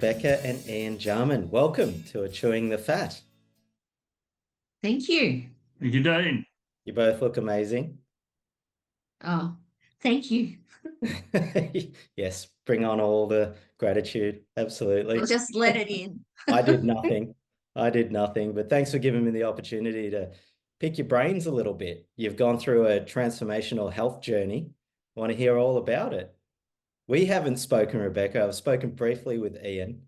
Rebecca and Ian Jarman. Welcome to a Chewing the Fat. Thank you. Thank you, Dean. You both look amazing. Oh, thank you. Yes, bring on all the gratitude. Absolutely. I'll just let it in. I did nothing. But thanks for giving me the opportunity to pick your brains a little bit. You've gone through a transformational health journey. I want to hear all about it. We haven't spoken, Rebecca. I've spoken briefly with Ian,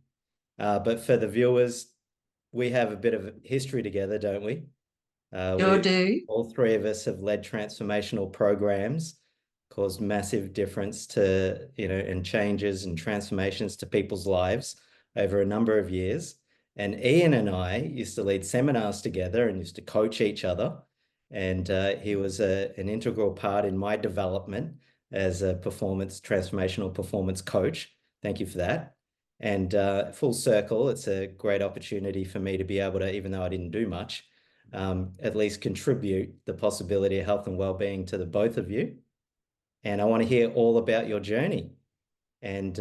but for the viewers, we have a bit of history together, don't we? Sure do. All three of us have led transformational programs, caused massive difference to, and changes and transformations to people's lives over a number of years. And Ian and I used to lead seminars together and used to coach each other. And he was an integral part in my development as a transformational performance coach. Thank you for that. And full circle, it's a great opportunity for me to be able to, even though I didn't do much, at least contribute the possibility of health and well-being to the both of you. And I want to hear all about your journey. And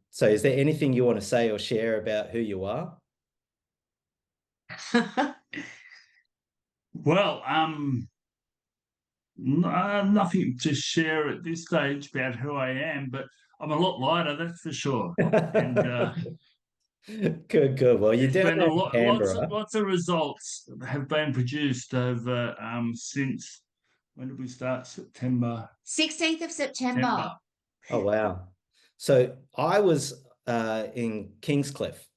so is there anything you want to say or share about who you are? Well, nothing to share at this stage about who I am, but I'm a lot lighter, that's for sure. And Good. Well, you did lots of results have been produced over since when did we start? September. 16th of September. Oh wow! So I was in Kingscliff,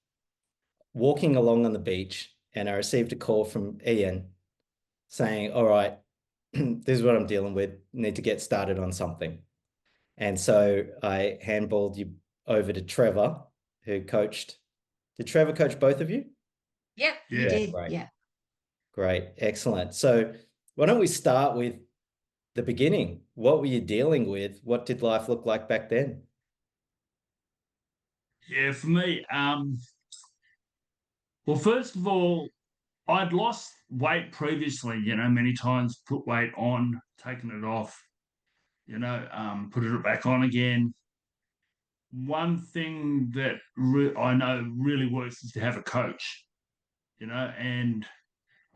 walking along on the beach, and I received a call from Ian saying, "All right, this is what I'm dealing with. Need to get started on something." And so I handballed you over to Trevor, who coached. Did Trevor coach both of you? Yep, Yeah. you did. Great. Yeah. Great. Excellent. So why don't we start with the beginning? What were you dealing with? What did life look like back then? Yeah, for me, well, first of all, I'd lost weight previously, many times, put weight on, taken it off, put it back on again. One thing that I know really works is to have a coach, and I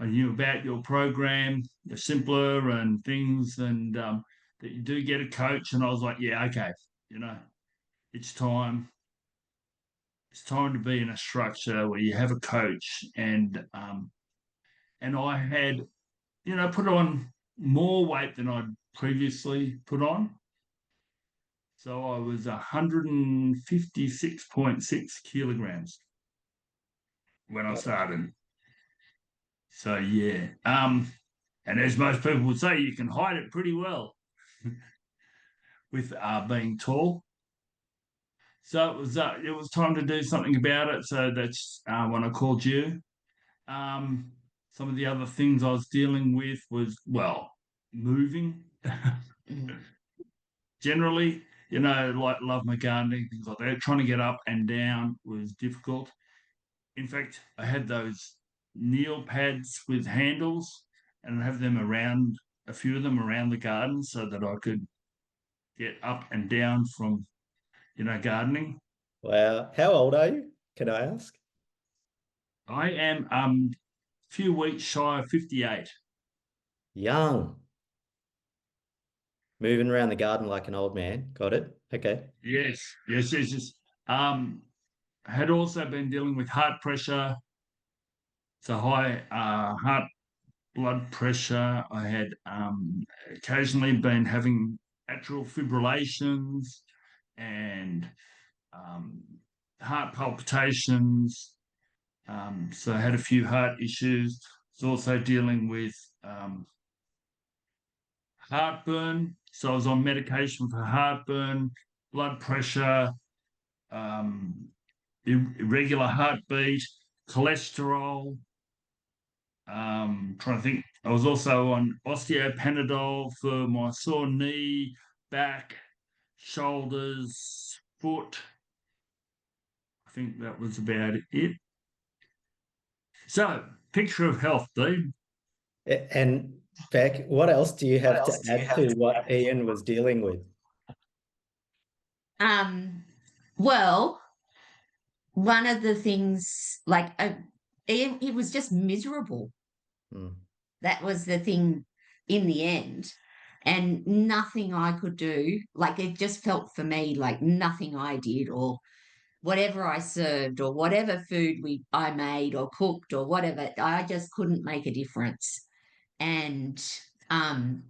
knew about your program, your Simplr and things, and that you do get a coach. And I was like, yeah, okay, it's time. It's time to be in a structure where you have a coach. And I had, put on more weight than I'd previously put on. So I was 156.6 kilograms when I started. So yeah, and as most people would say, you can hide it pretty well with being tall. So it was time to do something about it. So that's when I called you. Some of the other things I was dealing with was, well, moving. Generally, like love my gardening, things like that. Trying to get up and down was difficult. In fact, I had those kneel pads with handles and I'd have them around, a few of them around the garden so that I could get up and down from, gardening. Wow. How old are you? Can I ask? I am a few weeks shy of 58. Young. Moving around the garden like an old man. Got it? Okay. Yes. I had also been dealing with heart pressure. So high heart blood pressure. I had occasionally been having atrial fibrillations and heart palpitations. So I had a few heart issues. I was also dealing with heartburn. So I was on medication for heartburn, blood pressure, irregular heartbeat, cholesterol. Trying to think. I was also on osteopanadol for my sore knee, back, shoulders, foot. I think that was about it. So, picture of health, Dean. And Bec, what else do you have to add to what Ian was dealing with? Well, one of the things, like, it was just miserable. Mm. That was the thing in the end. And nothing I could do, like, it just felt for me like nothing I did or whatever I served or whatever food I made or cooked or whatever, I just couldn't make a difference. And um,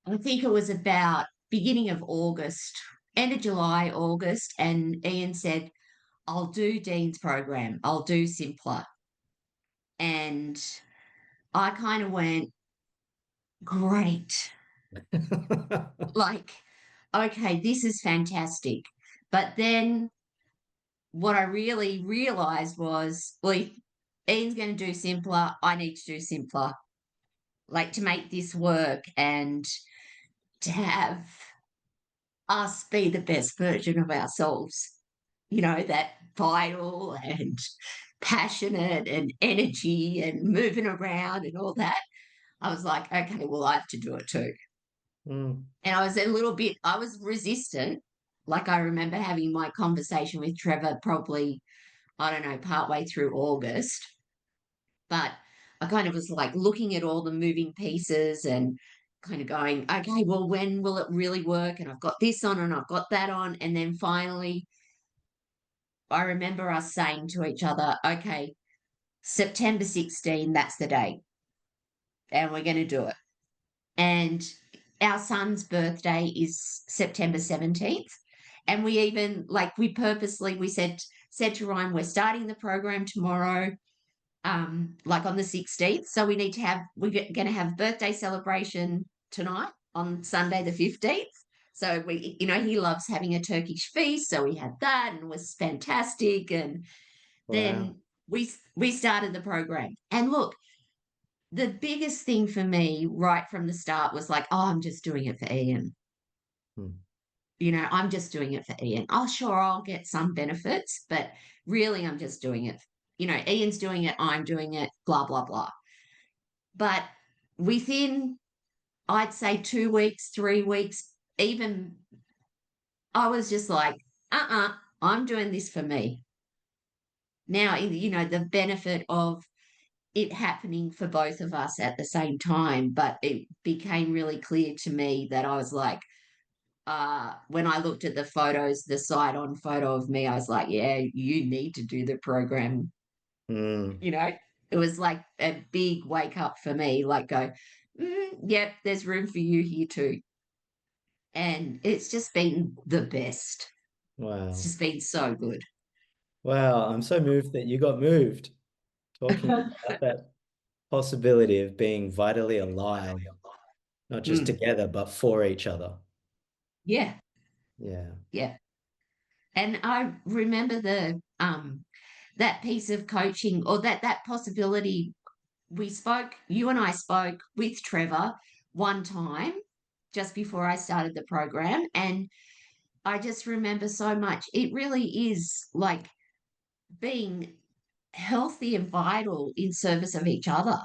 I think it was about beginning of August, end of July, August, and Ian said, I'll do Dean's program, I'll do Simplr. And I kind of went, great. Like, okay, this is fantastic. But then what I really realized was, well, if Ian's going to do Simplr, I need to do Simplr, like, to make this work and to have us be the best version of ourselves, that vital and passionate and energy and moving around and all that. I was like, okay, well, I have to do it too. Mm. And I was resistant. Like, I remember having my conversation with Trevor probably, I don't know, partway through August. But I kind of was like looking at all the moving pieces and kind of going, okay, well, when will it really work? And I've got this on and I've got that on. And then finally, I remember us saying to each other, okay, September 16, that's the date. And we're going to do it. And our son's birthday is September 17th. And we even, like, we said to Ryan, we're starting the program tomorrow, like on the 16th. So we're going to have birthday celebration tonight on Sunday, the 15th. So he loves having a Turkish feast. So we had that and it was fantastic. And Wow. then we started the program. And look, the biggest thing for me right from the start was like, oh, I'm just doing it for Ian. Hmm. I'm just doing it for Ian. Oh, sure, I'll get some benefits, but really I'm just doing it. Ian's doing it, I'm doing it, blah, blah, blah. But within, I'd say 2 weeks, 3 weeks, even, I was just like, I'm doing this for me. Now, the benefit of it happening for both of us at the same time, but it became really clear to me that I was like, when I looked at the photos, the side-on photo of me, I was like, yeah, you need to do the program. Mm. It was like a big wake up for me, like, go, yep, there's room for you here too. And it's just been the best. It's Wow. just been so good. Wow. I'm so moved that you got moved talking about that possibility of being vitally alive, not just together, but for each other. Yeah. Yeah. Yeah. And I remember that piece of coaching, or that possibility. You and I spoke with Trevor one time just before I started the program. And I just remember so much. It really is like being healthy and vital in service of each other,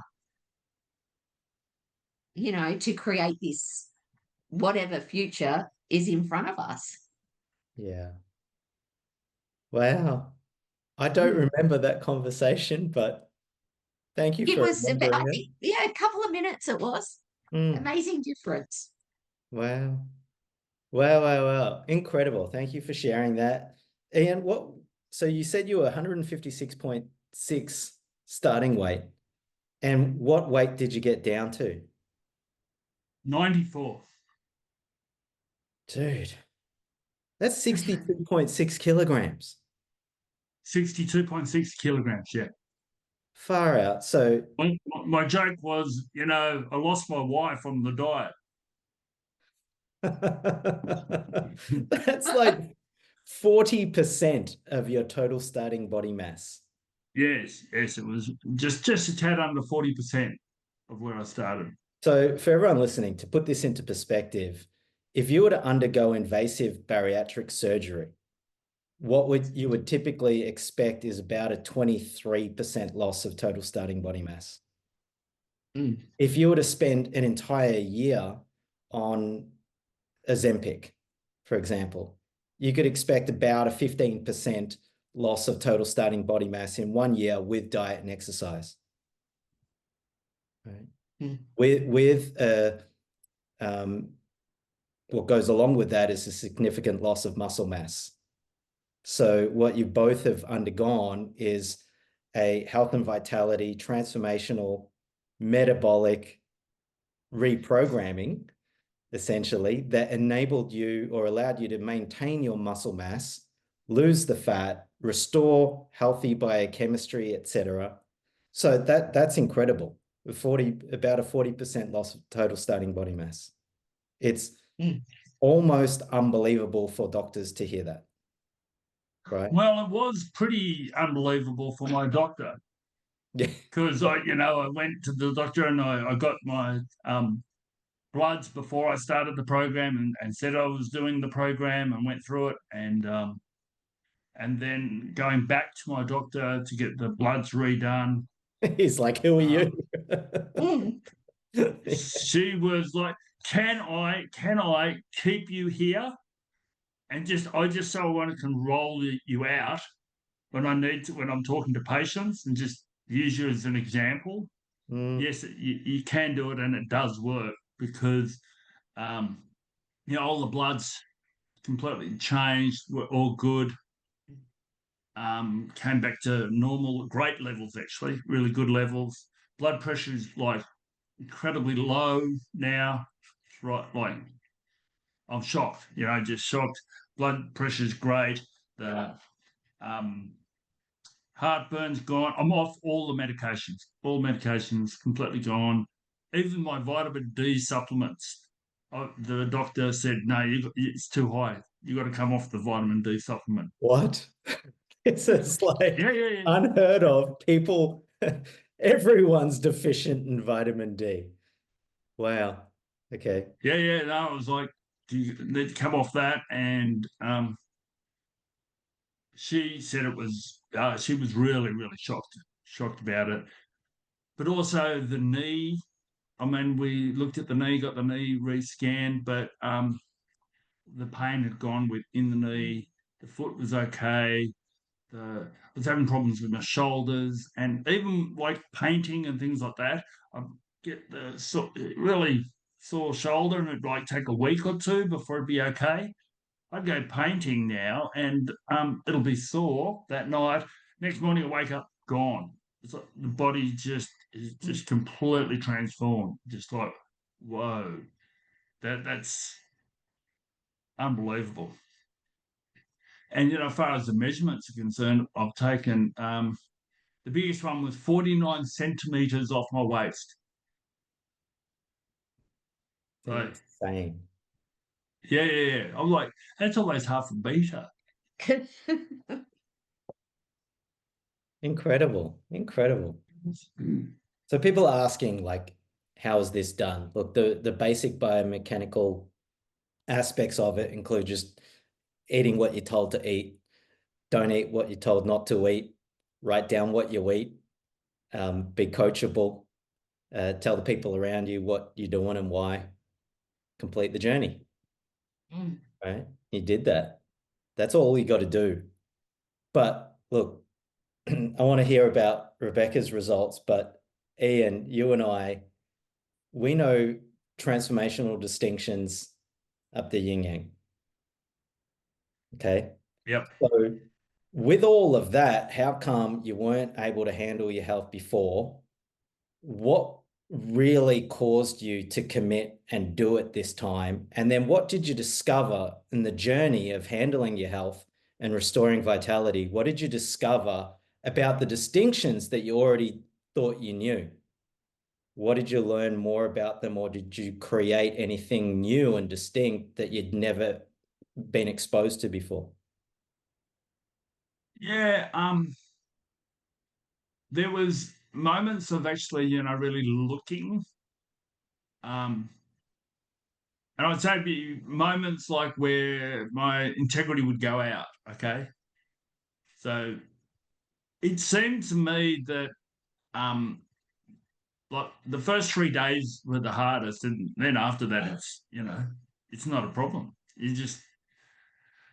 to create this whatever future is in front of us. Yeah. Wow. I don't remember that conversation, but thank you It for was about, I remembering it. think, yeah, a couple of minutes it was. Amazing difference. Wow. Wow, wow, wow. Incredible. Thank you for sharing that. Ian, so you said you were 156.6 starting weight. And what weight did you get down to? 94. Dude, that's 62.6 kilograms. 62.6 kilograms, yeah. Far out. So my joke was, I lost my wife on the diet. that's like 40% of your total starting body mass. Yes, it was just a tad under 40% of where I started. So for everyone listening, to put this into perspective, if you were to undergo invasive bariatric surgery, what you would typically expect is about a 23% loss of total starting body mass. If you were to spend an entire year on Ozempic, for example, you could expect about a 15% loss of total starting body mass in 1 year with diet and exercise. Right. What goes along with that is a significant loss of muscle mass. So what you both have undergone is a health and vitality transformational metabolic reprogramming, essentially, that enabled you or allowed you to maintain your muscle mass, lose the fat, restore healthy biochemistry, etc. So that's incredible. About a 40% loss of total starting body mass. It's almost unbelievable for doctors to hear that. Right. Well, it was pretty unbelievable for my doctor. Yeah. Because I went to the doctor and I got my bloods before I started the program and said I was doing the program and went through it and then going back to my doctor to get the bloods redone. He's like, "Who are you?" She was like, can I keep you here and I just so I can roll you out when I'm talking to patients and just use you as an example. Yes, you can do it and it does work because all the bloods completely changed, were all good, came back to normal, great levels actually, really good levels. Blood pressure is like incredibly low now. Right, like I'm shocked, just shocked. Blood pressure's great. The heartburn's gone. I'm off all the medications. All medications completely gone. Even my vitamin D supplements. The doctor said, no, it's too high. You got to come off the vitamin D supplement. What? It's like Yeah. unheard of. People, everyone's deficient in vitamin D. Wow. Okay. Yeah. No, I was like, do you need to come off that? And she said it was. She was really, really shocked about it. But also the knee. I mean, we looked at the knee, got the knee re-scanned, but the pain had gone within the knee. The foot was okay. I was having problems with my shoulders and even like painting and things like that. I get the really sore shoulder and it'd like take a week or two before it'd be okay. I'd go painting now and it'll be sore that night. Next morning I wake up gone. It's like the body is just completely transformed. Just like, whoa, that's unbelievable. And as far as the measurements are concerned, I've taken the biggest one was 49 centimeters off my waist. So, Insane. yeah. I'm like, that's almost half a meter. Incredible. So people are asking, like, how is this done? Look, the basic biomechanical aspects of it include just eating what you're told to eat, don't eat what you're told not to eat, write down what you eat, be coachable, tell the people around you what you're doing and why, complete the journey. Right? You did that. That's all you got to do. But look, I want to hear about Rebecca's results, but Ian, you and I, we know transformational distinctions up the yin yang. Okay. Yep. So with all of that, how come you weren't able to handle your health before? What really caused you to commit and do it this time? And then what did you discover in the journey of handling your health and restoring vitality? What did you discover about the distinctions that you already thought you knew? What did you learn more about them, or did you create anything new and distinct that you'd never been exposed to before? Yeah. There was moments of actually, really looking. And I'd say be moments like where my integrity would go out. Okay. So it seemed to me that like the first 3 days were the hardest, and then after that, it's not a problem. You just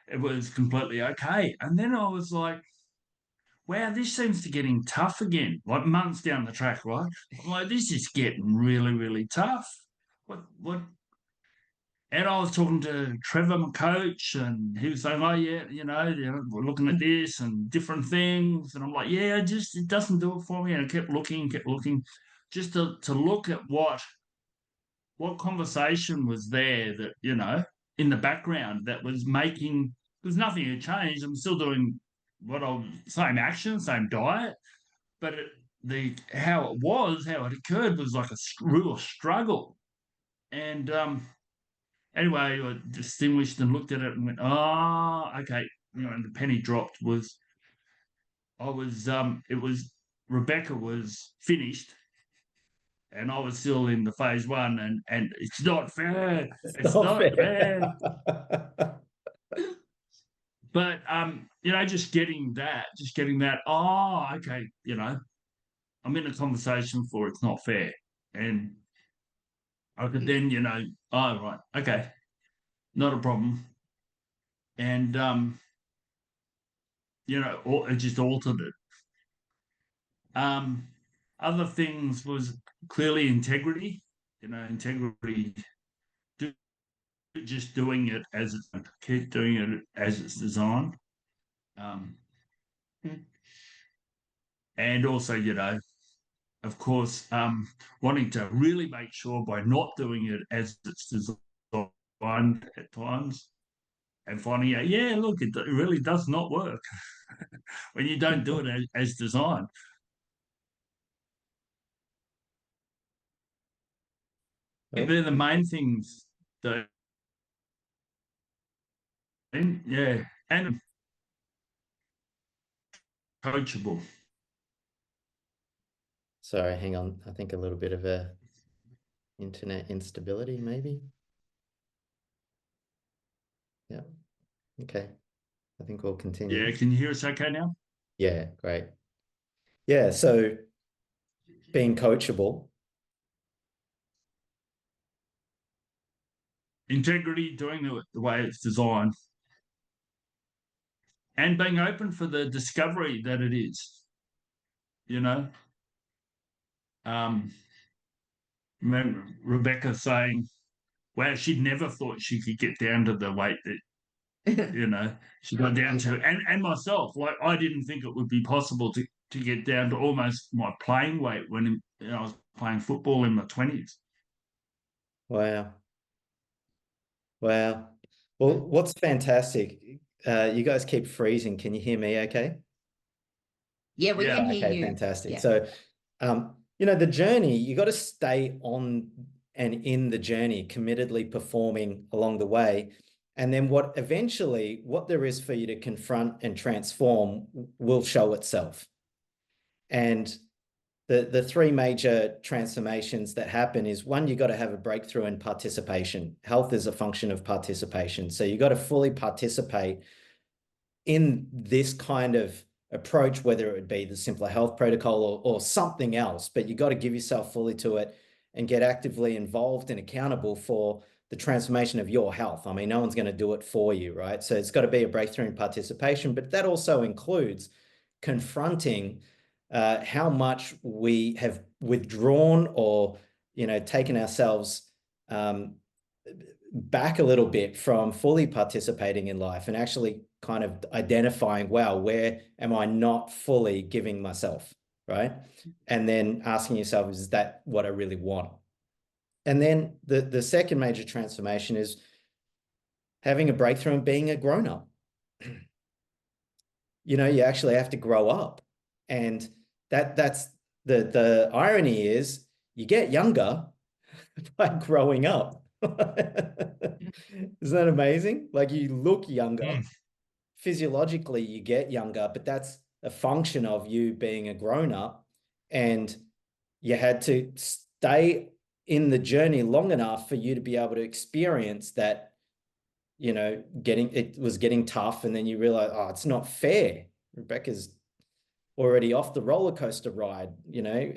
it was completely okay. And then I was like, wow, this seems to getting tough again, like months down the track, right? I'm like, this is getting really, really tough. What? And I was talking to Trevor, my coach, and he was saying, oh, yeah, we're looking at this and different things. And I'm like, yeah, it doesn't do it for me. And I kept looking, just to look at what conversation was there that, in the background that was making, because nothing had changed. I'm still doing same action, same diet, but how it occurred was like a real struggle. And anyway, I distinguished and looked at it and went, oh, okay. And the penny dropped it was Rebecca was finished and I was still in the phase one, and it's not fair. It's not fair. But just getting that, oh, okay, I'm in a conversation for it's not fair. And I could then, oh right, okay, not a problem. And it just altered it. Other things was clearly integrity, integrity, just doing it as keep doing it as it's designed. And also, of course, wanting to really make sure by not doing it as it's designed at times and finding out, yeah, look, it really does not work when you don't do it as designed. They're the main things, though. Yeah, and coachable. Sorry, hang on. I think a little bit of a internet instability, maybe. Yeah. Okay. I think we'll continue. Yeah, can you hear us okay now? Yeah, great. Yeah, so being coachable. Integrity, doing it the way it's designed. And being open for the discovery that it is. Remember Rebecca saying, wow, she'd never thought she could get down to the weight that, she got down to. And myself, like, I didn't think it would be possible to get down to almost my playing weight when I was playing football in my 20s. Wow. Wow. Well, what's fantastic, you guys keep freezing. Can you hear me okay? Yeah, we can hear okay, you. fantastic. Yeah. So, the journey, you got to stay on and in the journey, committedly performing along the way. And then what there is for you to confront and transform will show itself. And the three major transformations that happen is, one, you got to have a breakthrough in participation. Health is a function of participation. So you got to fully participate in this kind of approach, whether it would be the Simplr Health protocol or something else, but you got to give yourself fully to it and get actively involved and accountable for the transformation of your health. I mean, no one's going to do it for you, right? So it's got to be a breakthrough in participation, but that also includes confronting how much we have withdrawn or, taken ourselves back a little bit from fully participating in life and actually kind of identifying, wow, where am I not fully giving myself, right? And then asking yourself, is that what I really want? And then the second major transformation is having a breakthrough and being a grown-up. You actually have to grow up. And that's the irony is you get younger by growing up. Isn't that amazing? Like, you look younger. Physiologically, you get younger, but that's a function of you being a grown-up, and you had to stay in the journey long enough for you to be able to experience that, it was getting tough, and then you realize, oh, it's not fair. Rebecca's already off the roller coaster ride.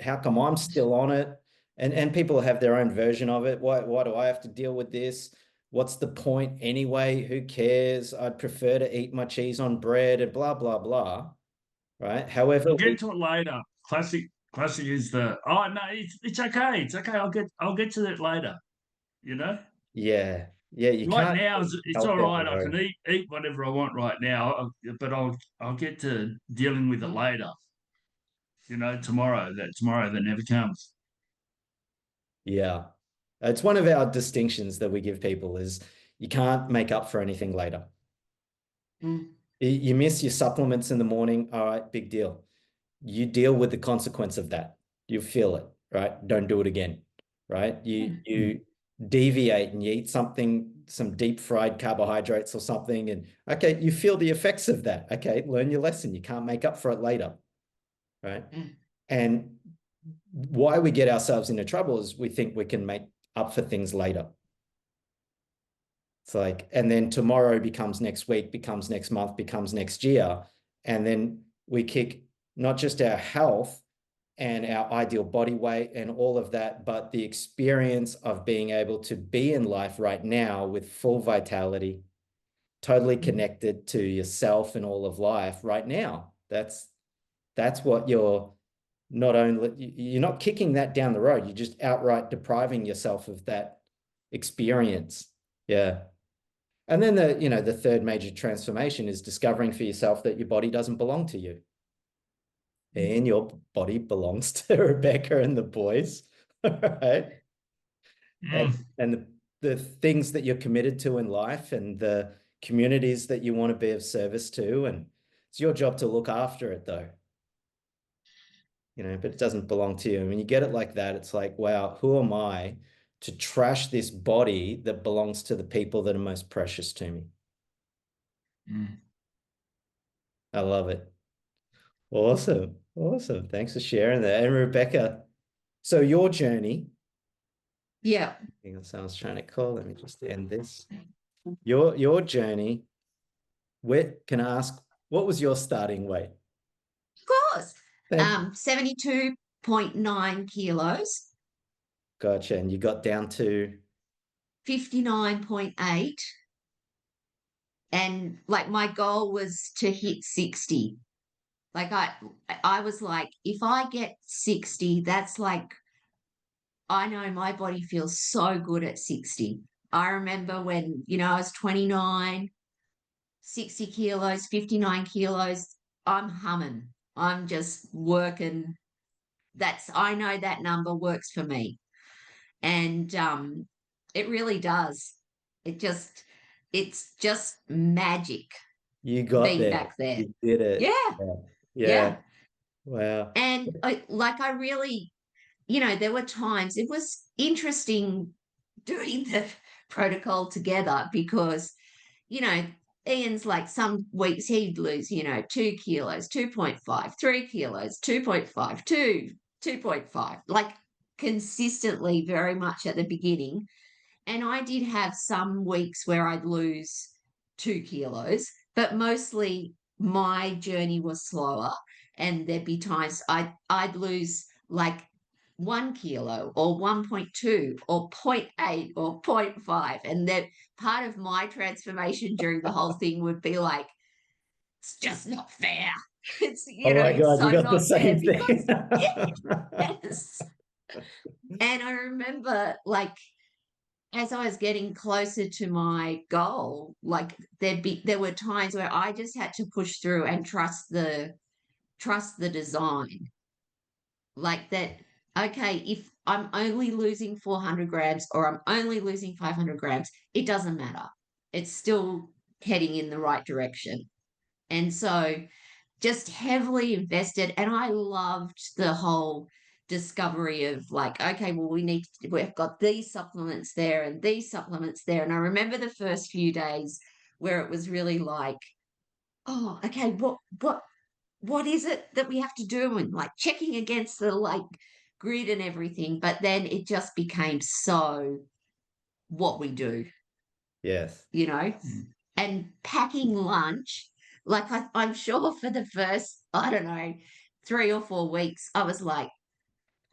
How come I'm still on it? And people have their own version of it. Why do I have to deal with this? what's the point anyway? Who cares? I'd prefer to eat my cheese on bread and blah, blah, blah. Right. However, We'll get to it later. Classic is the oh no, it's okay. It's okay. I'll get to that later. You know? yeah, you Right can't now it's help all it, right. I can though. eat whatever I want right now, but I'll get to dealing with it later. You know, tomorrow that never comes. Yeah. It's one of our distinctions that we give people is you can't make up for anything later. Mm. You miss your supplements in the morning. All right, big deal. You deal with the consequence of that. You feel it, right? Don't do it again, right? You deviate and you eat something, some deep fried carbohydrates or something, and okay, you feel the effects of that. Okay, learn your lesson. You can't make up for it later, right? Mm. And why we get ourselves into trouble is we think we can make up for things later. It's like, and then tomorrow becomes next week, becomes next month, becomes next year. And then we kick not just our health and our ideal body weight and all of that, but the experience of being able to be in life right now with full vitality, totally connected to yourself and all of life right now. That's what you're not kicking that down the road. You're just outright depriving yourself of that experience. Yeah. And then the third major transformation is discovering for yourself that your body doesn't belong to you. And your body belongs to Rebecca and the boys. Right. Mm. And the things that you're committed to in life and the communities that you want to be of service to. And it's your job to look after it, though. But it doesn't belong to you. And when you get it like that, it's like, wow, who am I to trash this body that belongs to the people that are most precious to me? Mm. I love it. Awesome. Awesome. Thanks for sharing that. And Rebecca, so your journey, Yeah. I think someone's trying to call. Let me just end this. Your journey, can I ask, what was your starting weight? Of course. Thank you. 72.9 kilos, Gotcha. And you got down to 59.8. And like my goal was to hit 60. Like I was like, if I get 60, that's like, I know my body feels so good at 60. I remember when, I was 29, 60 kilos, 59 kilos, I'm humming. I'm just working. I know that number works for me. And it really does. It's just magic you got being there. back there. You did it. Yeah. Yeah. Yeah. Yeah. Wow. And I really, there were times it was interesting doing the protocol together because, Ian's like some weeks he'd lose, 2 kilos, 2.5, 3 kilos, 2.5, 2.5, like consistently very much at the beginning. And I did have some weeks where I'd lose 2 kilos, but mostly my journey was slower. And there'd be times I'd lose like 1 kilo or 1.2 or zero point 0.8 or zero point 0.5. And that part of my transformation during the whole thing would be like, it's just not fair. It's, Oh my it's God, you so got the not fair same thing. because, yes. And I remember like, as I was getting closer to my goal, like there were times where I just had to push through and trust the design. Like that, okay, if I'm only losing 400 grams or I'm only losing 500 grams, it doesn't matter. It's still heading in the right direction. And so just heavily invested. And I loved the whole discovery of like, okay, well, we've got these supplements there and these supplements there. And I remember the first few days where it was really like, oh, okay, what is it that we have to do? And like checking against the like grid and everything. But then it just became so what we do, Yes. and packing lunch. Like I'm sure for the first, I don't know, 3 or 4 weeks, I was like,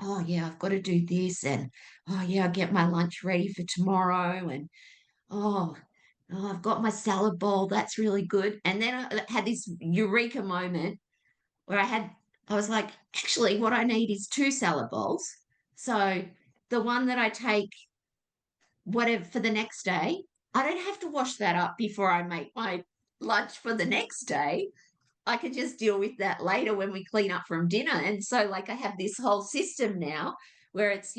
oh yeah, I've got to do this, and oh yeah, I'll get my lunch ready for tomorrow, and oh, I've got my salad bowl. That's really good. And then I had this eureka moment where I was like, actually, what I need is two salad bowls. So the one that I take whatever for the next day, I don't have to wash that up before I make my lunch for the next day. I could just deal with that later when we clean up from dinner. And so, like, I have this whole system now where it's,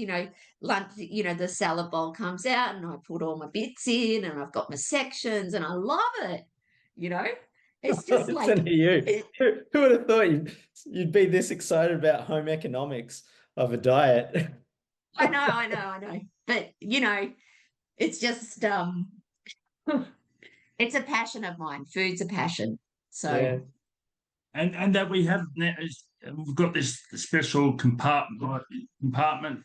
lunch, the salad bowl comes out and I put all my bits in and I've got my sections and I love it. You know, it's just Listen like, to you. Who would have thought you'd be this excited about home economics of a diet? I know. But, it's just, it's a passion of mine. Food's a passion. So, Yeah. And that we have we've got this special compartment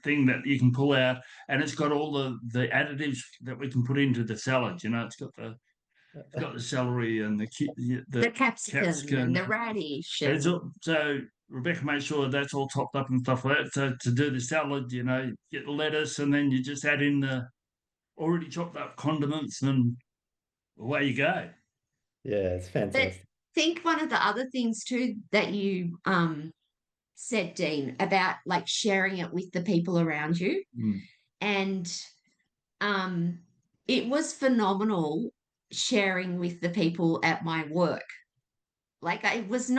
thing that you can pull out, and it's got all the additives that we can put into the salad. It's got the celery and the capsicum and the radish. And So Rebecca makes sure that's all topped up and stuff like that. So to do the salad, get the lettuce and then you just add in the already chopped up condiments and away you go. Yeah, it's but fantastic. think one of the other things too that you said, Dean, about like sharing it with the people around you. And it was phenomenal sharing with the people at my work. Like it wasn't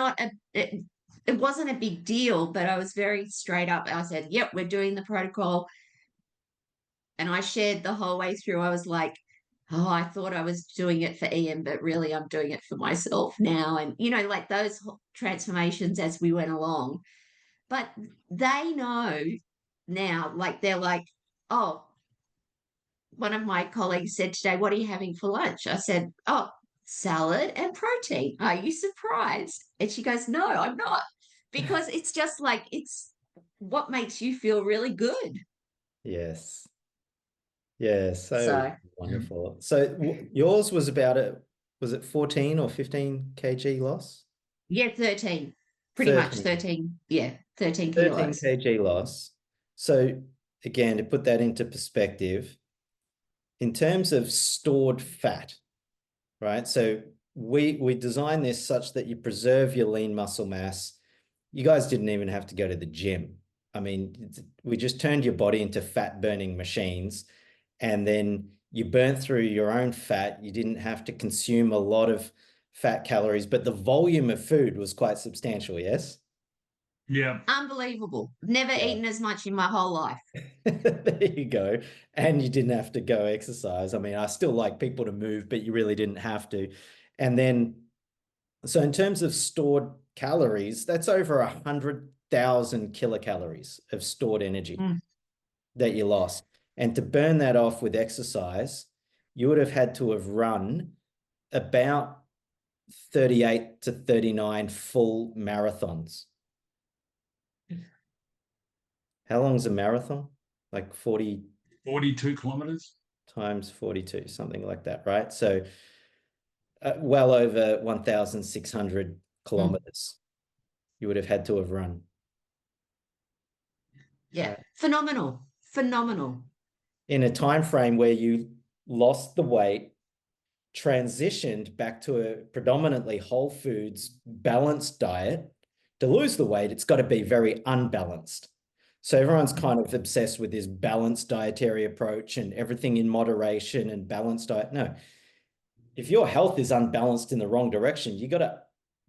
a big deal, but I was very straight up. I said, yep, we're doing the protocol. And I shared the whole way through. I was like, oh, I thought I was doing it for Ian, but really I'm doing it for myself now. And, like those transformations as we went along. But they know now, like they're like, oh, one of my colleagues said today, what are you having for lunch? I said, oh, salad and protein. Are you surprised? And she goes, no, I'm not. Because it's just like, it's what makes you feel really good. Yes. Yeah, so So, wonderful. So yours was was it 14 or 15 kg loss? yeah, 13. Pretty much 13. 13. Yeah, 13 13 kilos. kg loss. So again, to put that into perspective, in terms of stored fat, right? So we design this such that you preserve your lean muscle mass. You guys didn't even have to go to the gym. I mean, we just turned your body into fat burning machines, and then you burnt through your own fat. You didn't have to consume a lot of fat calories, but the volume of food was quite substantial, yes? Yeah. Unbelievable. Never eaten as much in my whole life. There you go. And you didn't have to go exercise. I mean, I still like people to move, but you really didn't have to. And then, so in terms of stored calories, that's over 100,000 kilocalories of stored energy that you lost. And to burn that off with exercise, you would have had to have run about 38 to 39 full marathons. How long is a marathon? Like 42 kilometers times 42, something like that, right? So well over 1,600 kilometers you would have had to have run. Yeah, phenomenal. In a time frame where you lost the weight, transitioned back to a predominantly whole foods balanced diet. To lose the weight, it's got to be very unbalanced. So everyone's kind of obsessed with this balanced dietary approach and everything in moderation and balanced diet. No, if your health is unbalanced in the wrong direction,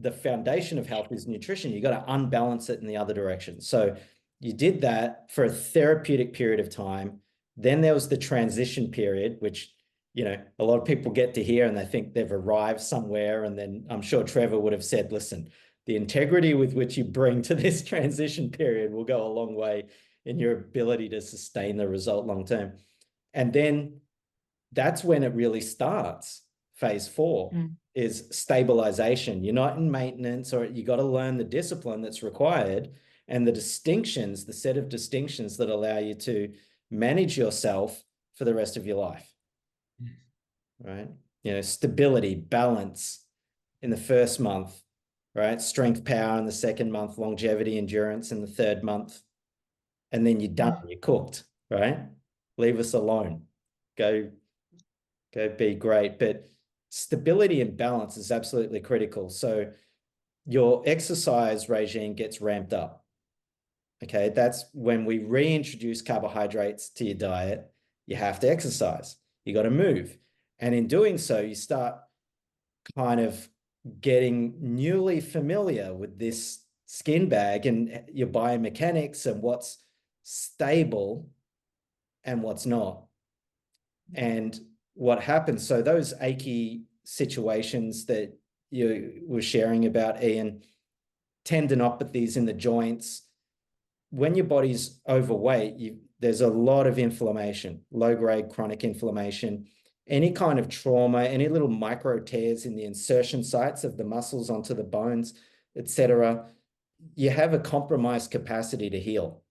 the foundation of health is nutrition. You got to unbalance it in the other direction. So you did that for a therapeutic period of time. Then there was the transition period, which, a lot of people get to hear and they think they've arrived somewhere. And then I'm sure Trevor would have said, listen, the integrity with which you bring to this transition period will go a long way in your ability to sustain the result long term. And then that's when it really starts. Phase 4 is stabilization. You're not in maintenance, or you got to learn the discipline that's required and the set of distinctions that allow you to manage yourself for the rest of your life. Right? Stability, balance in the first month, right? Strength, power in the second month, longevity, endurance in the third month. And then you're done, you're cooked, right? Leave us alone. Go Okay, be great. But stability and balance is absolutely critical. So your exercise regime gets ramped up. Okay, that's when we reintroduce carbohydrates to your diet. You have to exercise. You got to move. And in doing so, you start kind of getting newly familiar with this skin bag and your biomechanics and what's stable and what's not. And what happens, so those achy situations that you were sharing about, Ian, tendinopathies in the joints, when your body's overweight, there's a lot of inflammation, low-grade chronic inflammation, any kind of trauma, any little micro tears in the insertion sites of the muscles onto the bones, etc. You have a compromised capacity to heal.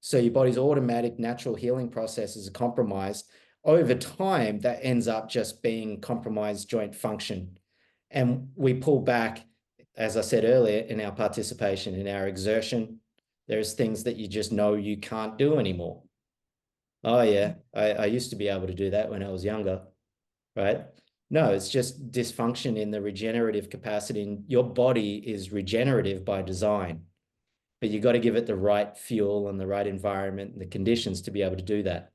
So your body's automatic natural healing processes are compromised. Over time, that ends up just being compromised joint function. And we pull back, as I said earlier, in our participation, in our exertion. There's things that you just know you can't do anymore. Oh, yeah, I used to be able to do that when I was younger, right? No, it's just dysfunction in the regenerative capacity. And your body is regenerative by design, but you got to give it the right fuel and the right environment and the conditions to be able to do that,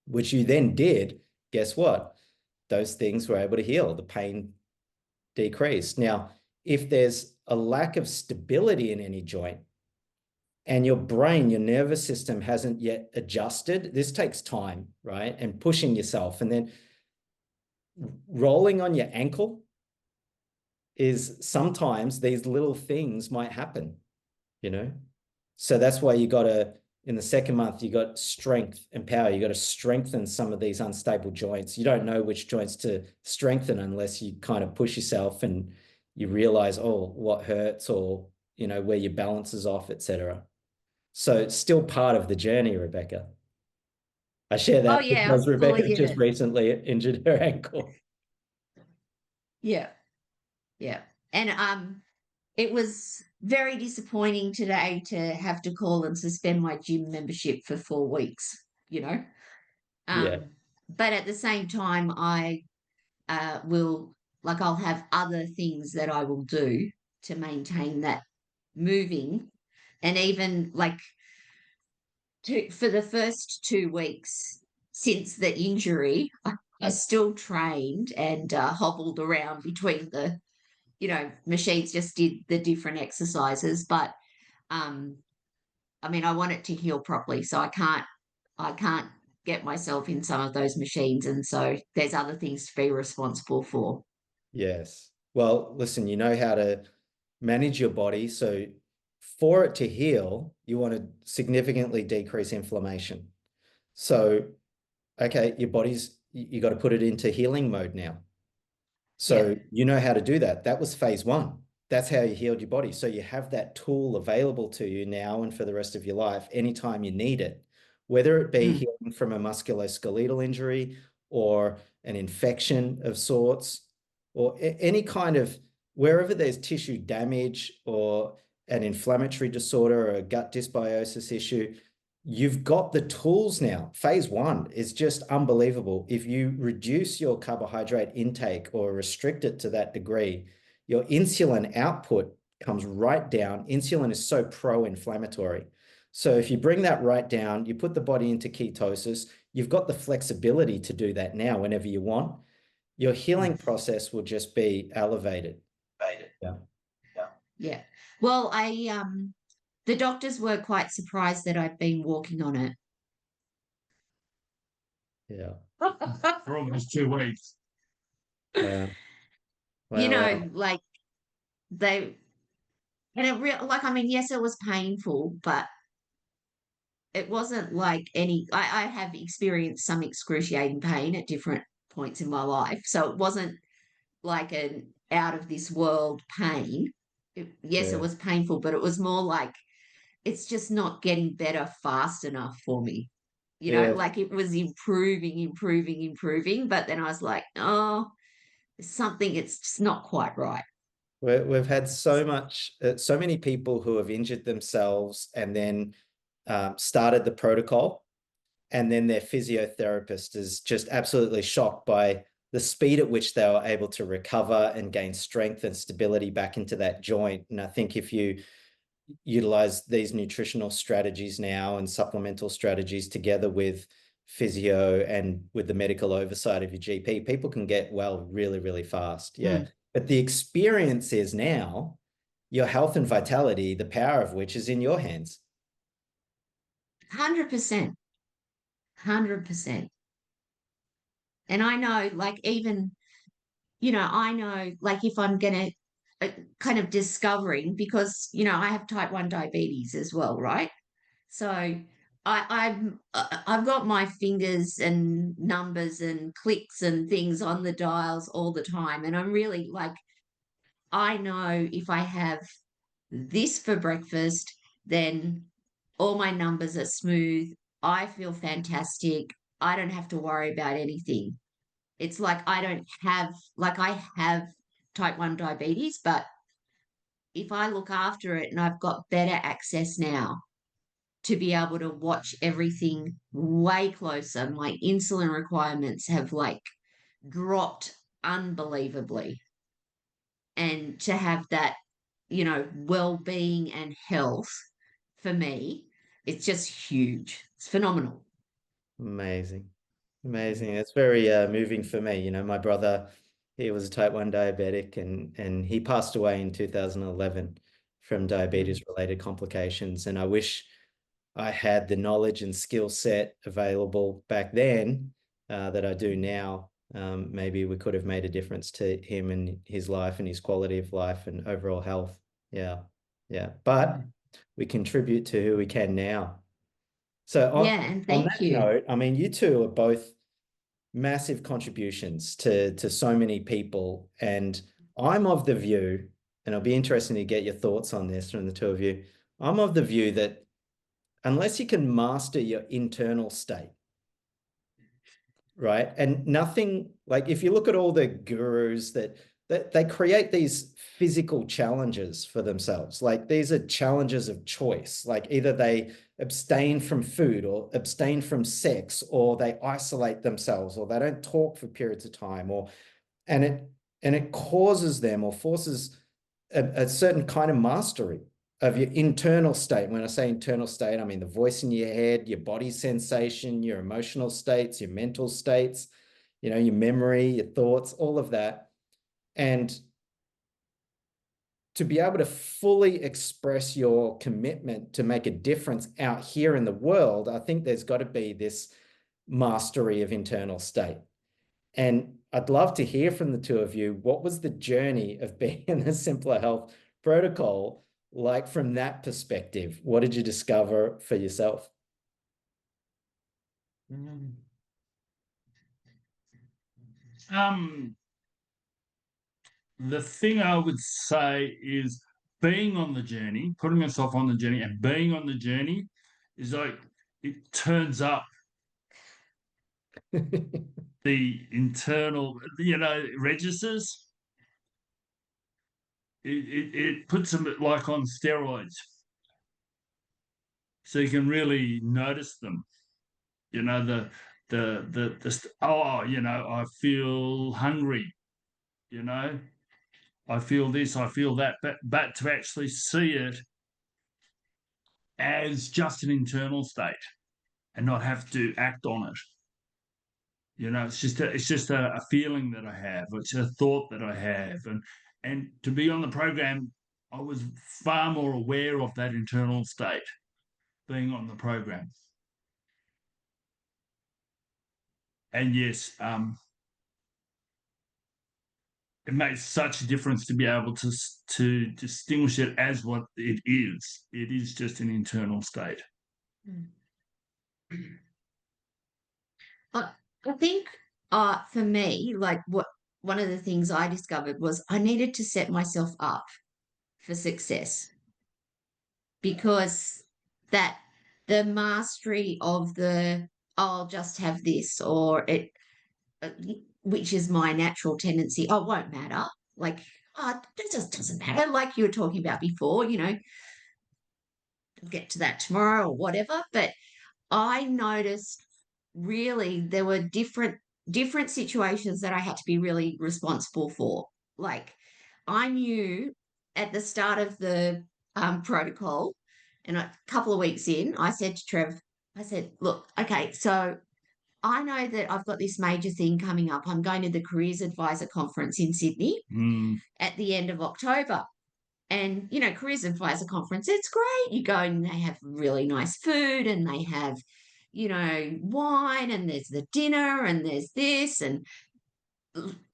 which you then did. Guess what? Those things were able to heal. The pain decreased. Now, if there's a lack of stability in any joint, and your brain, your nervous system hasn't yet adjusted, this takes time, right? And pushing yourself. And then rolling on your ankle is sometimes these little things might happen, you know? So that's why you got to, in the second month, you got strength and power. You got to strengthen some of these unstable joints. You don't know which joints to strengthen unless you kind of push yourself and you realize, oh, what hurts, or, you know, where your balance is off, etc. So it's still part of the journey, Rebecca. I share that yeah, because I fully Rebecca get just it. recently injured her ankle. Yeah. And it was very disappointing today to have to call and suspend my gym membership for 4 weeks, you know. Yeah. But at the same time, I I'll have other things that I will do to maintain that moving. And even like for the first 2 weeks since the injury, I still trained and hobbled around between the, machines, just did the different exercises. But um, I mean, I want it to heal properly, so I can't get myself in some of those machines, and so there's other things to be responsible for. Yes. Well, listen, you know how to manage your body. So for it to heal, you want to significantly decrease inflammation. So, okay, your body's, you got to put it into healing mode now. So Yeah. you know how to do that. That was phase one. That's how you healed your body. So you have that tool available to you now and for the rest of your life, anytime you need it, whether it be Mm. healing from a musculoskeletal injury or an infection of sorts, or any kind of, wherever there's tissue damage or an inflammatory disorder or a gut dysbiosis issue, you've got the tools now. Phase one is just unbelievable. If you reduce your carbohydrate intake or restrict it to that degree, your insulin output comes right down. Insulin is so pro-inflammatory. So if you bring that right down, you put the body into ketosis, you've got the flexibility to do that now whenever you want. Your healing process will just be elevated. Yeah. Yeah. Well, the doctors were quite surprised that I'd been walking on it. Yeah. For almost 2 weeks. Wow. You Wow. know, like they and I mean, yes, it was painful, but it wasn't like I have experienced some excruciating pain at different points in my life. So it wasn't like an out of this world pain. Yes, it Yeah. was painful, but it was more like it's just not getting better fast enough for me. Yeah. Like it was improving, improving, improving. But then I was like, oh, there's something, it's just not quite right. We've had so many people who have injured themselves and then started the protocol and then their physiotherapist is just absolutely shocked by the speed at which they were able to recover and gain strength and stability back into that joint. And I think if you utilize these nutritional strategies now and supplemental strategies together with physio and with the medical oversight of your GP, people can get well really, really fast. Yeah. But the experience is now your health and vitality, the power of which is in your hands. 100%. 100%. And I know, like, even, I know, like, if I'm going to kind of discovering, because, I have type 1 diabetes as well, right? So I've got my fingers and numbers and clicks and things on the dials all the time. And I'm really like, I know if I have this for breakfast, then all my numbers are smooth. I feel fantastic. I don't have to worry about anything. It's like I have type 1 diabetes, but if I look after it and I've got better access now to be able to watch everything way closer, my insulin requirements have like dropped unbelievably. And to have that, well-being and health for me, it's just huge. It's phenomenal. Amazing. Amazing. It's very moving for me. My brother, he was a type 1 diabetic and he passed away in 2011 from diabetes-related complications. And I wish I had the knowledge and skill set available back then that I do now. Maybe we could have made a difference to him and his life and his quality of life and overall health. Yeah. Yeah. But we contribute to who we can now. So And on thank that you. note, I mean, you two are both massive contributions to so many people. And I'm of the view, and it'll be interesting to get your thoughts on this from the two of you. I'm of the view that unless you can master your internal state, right? And nothing, like if you look at all the gurus that they create these physical challenges for themselves. Like these are challenges of choice. Like either they abstain from food or abstain from sex, or they isolate themselves, or they don't talk for periods of time, and it causes them or forces a certain kind of mastery of your internal state. When I say internal state, I mean the voice in your head, your body sensation, your emotional states, your mental states, your memory, your thoughts, all of that. And to be able to fully express your commitment to make a difference out here in the world, I think there's got to be this mastery of internal state. And I'd love to hear from the two of you. What was the journey of being in the Simplr Health protocol like from that perspective? What did you discover for yourself? The thing I would say is being on the journey, putting yourself on the journey and being on the journey is like it turns up the internal, registers. It puts them like on steroids. So you can really notice them. I feel hungry, I feel this, I feel that, but to actually see it as just an internal state and not have to act on it. It's just a feeling that I have. It's a thought that I have, and to be on the program, I was far more aware of that internal state being on the program. And yes, it makes such a difference to be able to distinguish it as what it is. It is just an internal state. I think for me, like one of the things I discovered was I needed to set myself up for success, because that the mastery of I'll just have this, or it, which is my natural tendency, won't matter. Like, it just doesn't matter. Like you were talking about before, I'll get to that tomorrow or whatever. But I noticed really there were different situations that I had to be really responsible for. Like I knew at the start of the protocol, and a couple of weeks in, I said to Trev, I said, look, okay, so I know that I've got this major thing coming up. I'm going to the Careers Advisor Conference in Sydney at the end of October. And, Careers Advisor Conference, it's great. You go and they have really nice food and they have, wine, and there's the dinner and there's this and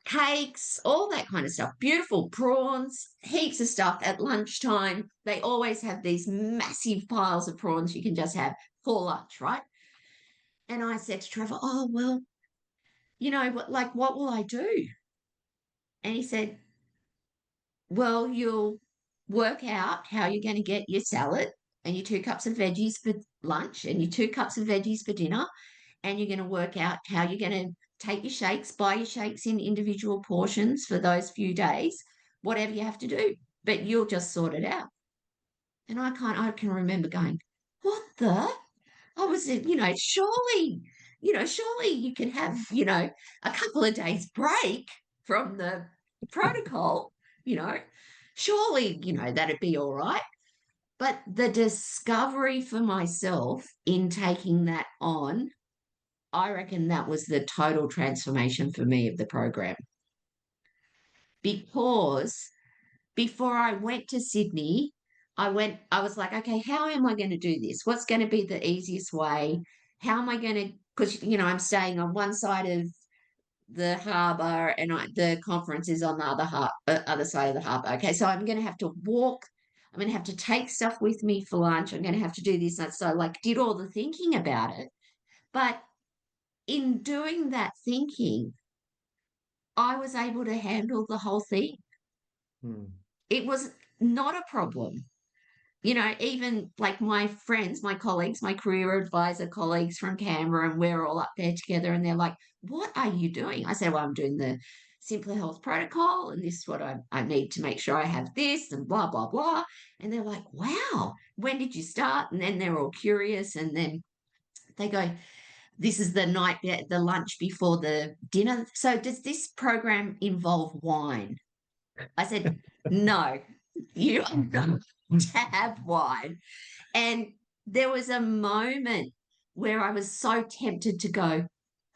cakes, all that kind of stuff. Beautiful prawns, heaps of stuff at lunchtime. They always have these massive piles of prawns you can just have for lunch, right? And I said to Trevor, oh, well, what will I do? And he said, well, you'll work out how you're going to get your salad and your 2 cups of veggies for lunch and your 2 cups of veggies for dinner. And you're going to work out how you're going to take your shakes, buy your shakes in individual portions for those few days, whatever you have to do. But you'll just sort it out. And I can remember going, what the? I was, surely you can have, a couple of days break from the protocol, surely, that'd be all right. But the discovery for myself in taking that on, I reckon that was the total transformation for me of the program. Because before I went to Sydney, I was like, okay, how am I going to do this? What's going to be the easiest way? How am I going to, because, I'm staying on one side of the harbour and the conference is on the other side of the harbour. Okay, so I'm going to have to walk. I'm going to have to take stuff with me for lunch. I'm going to have to do this. And so did all the thinking about it. But in doing that thinking, I was able to handle the whole thing. It was not a problem. Even like my friends, my colleagues, my career advisor colleagues from Canberra, and we're all up there together, and they're like, what are you doing? I said, well, I'm doing the Simplr Health protocol, and this is what I need to make sure I have this, and blah, blah, blah. And they're like, wow, when did you start? And then they're all curious, and then they go, this is the lunch before the dinner. So does this program involve wine? I said, no, you are not to have wine. And there was a moment where I was so tempted to go,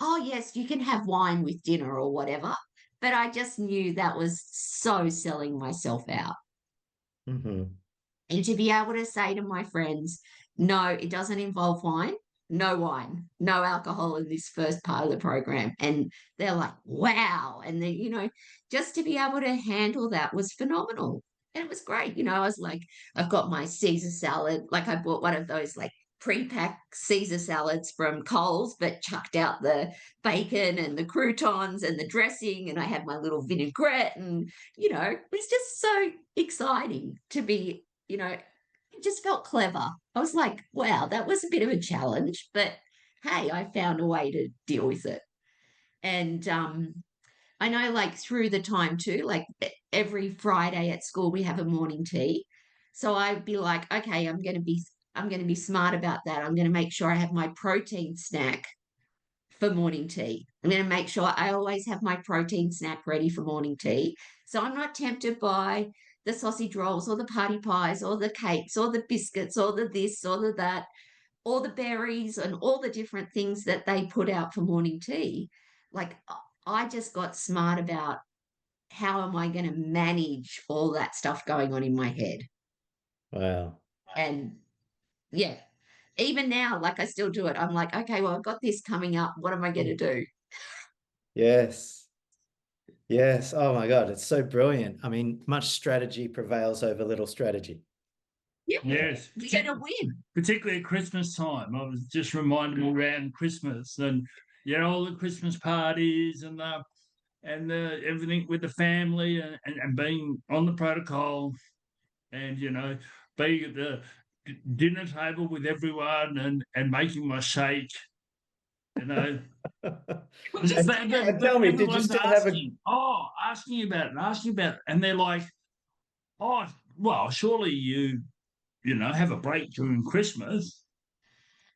oh, yes, you can have wine with dinner or whatever. But I just knew that was so selling myself out. And to be able to say to my friends, no, it doesn't involve wine, no alcohol in this first part of the program. And they're like, wow. And then, just to be able to handle that was phenomenal. And it was great. I was like, I've got my Caesar salad. Like I bought one of those like pre-packed Caesar salads from Coles, but chucked out the bacon and the croutons and the dressing. And I had my little vinaigrette. And, it was just so exciting to be, it just felt clever. I was like, wow, that was a bit of a challenge, but hey, I found a way to deal with it. And I know like through the time too, like every Friday at school we have a morning tea. So I'd be like, okay, I'm going to be smart about that. I'm going to make sure I have my protein snack for morning tea. I'm going to make sure I always have my protein snack ready for morning tea. So I'm not tempted by the sausage rolls or the party pies or the cakes or the biscuits or the this or the that or the berries and all the different things that they put out for morning tea. Like I just got smart about how am I going to manage all that stuff going on in my head. Wow. And yeah, even now, like I still do it. I'm like, okay, well, I've got this coming up. What am I going to do? Yes. Yes. Oh my God. It's so brilliant. I mean, much strategy prevails over little strategy. Yeah. Yes. We're going to win. Particularly at Christmas time. I was just reminded me around Christmas and, all the Christmas parties and the everything with the family and being on the protocol and, being at the dinner table with everyone and making my shake, Just tell me, did you still have asking about it, and they're like, oh, well, surely you have a break during Christmas,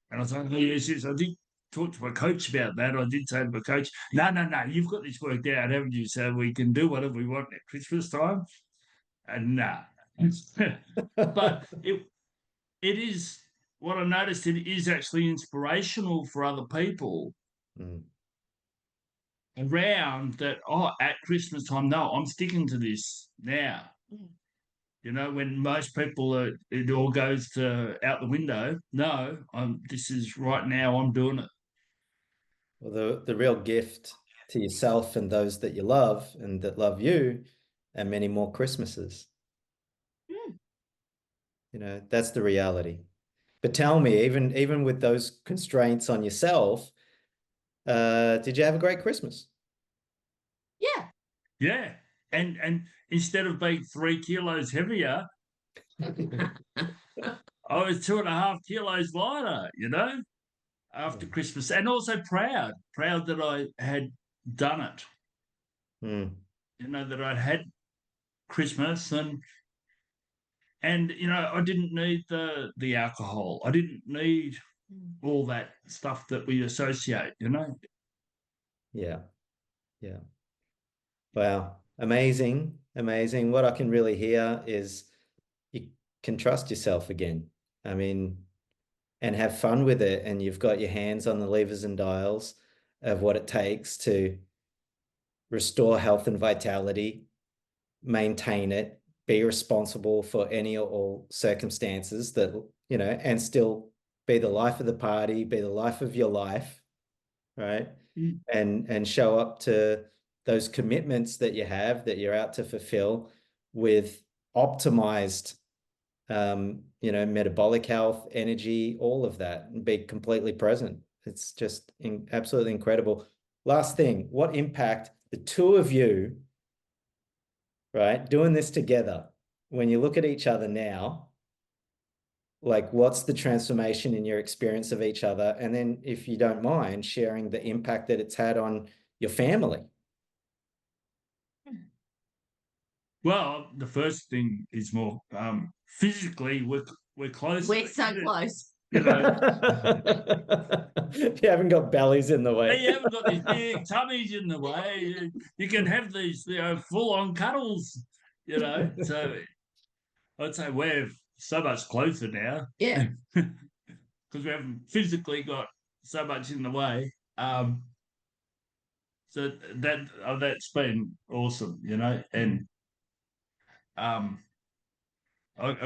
and I was like, oh, yes, I did. talked to my coach about that. I did say to my coach, no, you've got this worked out, haven't you? So we can do whatever we want at Christmas time. And nah. But it is what I noticed. It is actually inspirational for other people around that. Oh, at Christmas time, no, I'm sticking to this now. When most people it all goes out the window. No, this is right now. I'm doing it. Well, the real gift to yourself and those that you love and that love you, and many more Christmases. That's the reality. But tell me, even with those constraints on yourself, did you have a great Christmas? Yeah. Yeah. And instead of being 3 kilos heavier, I was 2.5 kilos lighter, after Christmas, and also proud that I had done it. That I'd had Christmas and I didn't need the alcohol. I didn't need all that stuff that we associate, Yeah. Wow. Amazing. What I can really hear is you can trust yourself again. I mean, and have fun with it. And you've got your hands on the levers and dials of what it takes to restore health and vitality, maintain it, be responsible for any or all circumstances that, and still be the life of the party, be the life of your life, right? And show up to those commitments that you have, that you're out to fulfill with optimized, metabolic health, energy, all of that, and be completely present. It's just absolutely incredible. Last thing, what impact the two of you, right, doing this together, when you look at each other now, like what's the transformation in your experience of each other? And then if you don't mind sharing the impact that it's had on your family. Well, the first thing is more physically we're close. We're so close. You haven't got bellies in the way. You haven't got these big tummies in the way. You can have these, full-on cuddles. So I'd say we're so much closer now. Yeah. Because we haven't physically got so much in the way. So that's been awesome, and I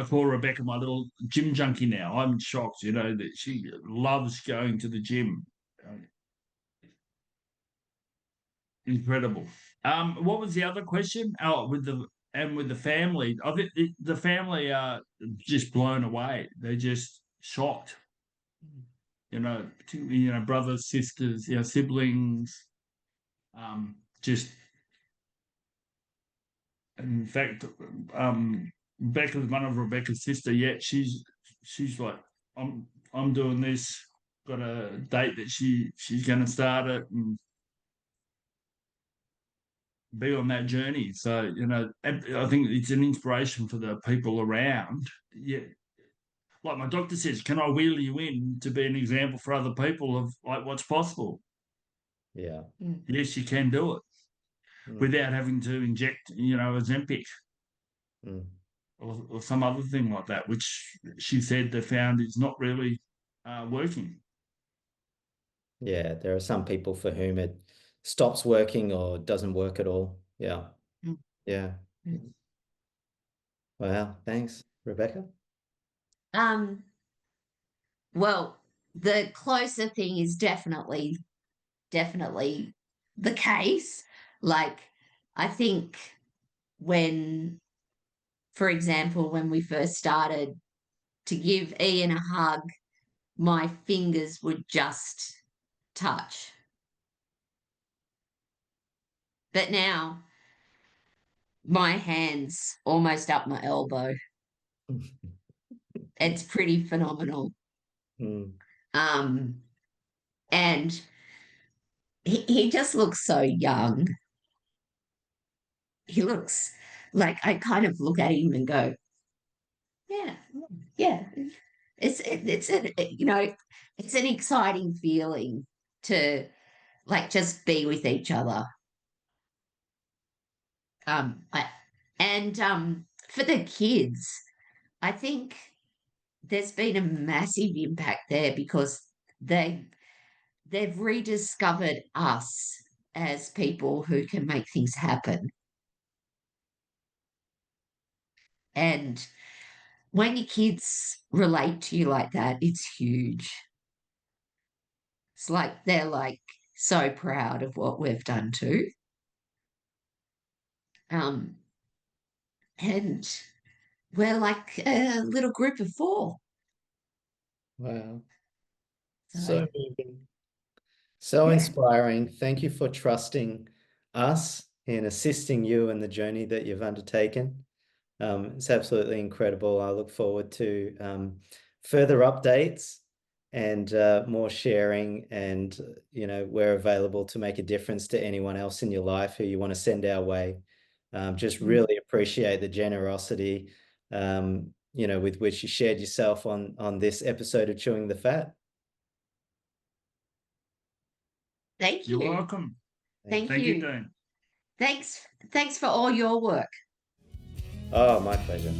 call Rebecca my little gym junkie now. I'm shocked, that she loves going to the gym. Incredible. What was the other question? Oh, with the family. I think the family are just blown away. They're just shocked. Particularly, brothers, sisters, siblings. Just in fact, Becca's one of Rebecca's sister. Yet she's like, I'm doing this. Got a date that she's going to start it and be on that journey. So I think it's an inspiration for the people around. Yeah, like my doctor says, can I wheel you in to be an example for other people of like what's possible? Yeah. Yes, you can do it without having to inject, Ozempic or some other thing like that, which she said they found is not really working. Yeah, there are some people for whom it stops working or doesn't work at all. Yeah. Yeah. Wow. Thanks, Rebecca. Well, the closer thing is definitely the case. Like, I think when, for example, when we first started, to give Ian a hug, my fingers would just touch. But now my hand's almost up my elbow. It's pretty phenomenal. And he just looks so young. He looks like, I kind of look at him and go, yeah. It's an exciting feeling to like just be with each other. For the kids, I think there's been a massive impact there because they've rediscovered us as people who can make things happen. And when your kids relate to you like that, it's huge. It's like they're like so proud of what we've done too. And we're like a little group of 4. Wow. So, So moving. So yeah. inspiring. Thank you for trusting us in assisting you in the journey that you've undertaken. It's absolutely incredible. I look forward to further updates and more sharing. And, we're available to make a difference to anyone else in your life who you want to send our way. Just really appreciate the generosity, with which you shared yourself on this episode of Chewing the Fat. Thank you. You're welcome. Thank Thank you, you. Dean. Thanks for all your work. Oh, my pleasure.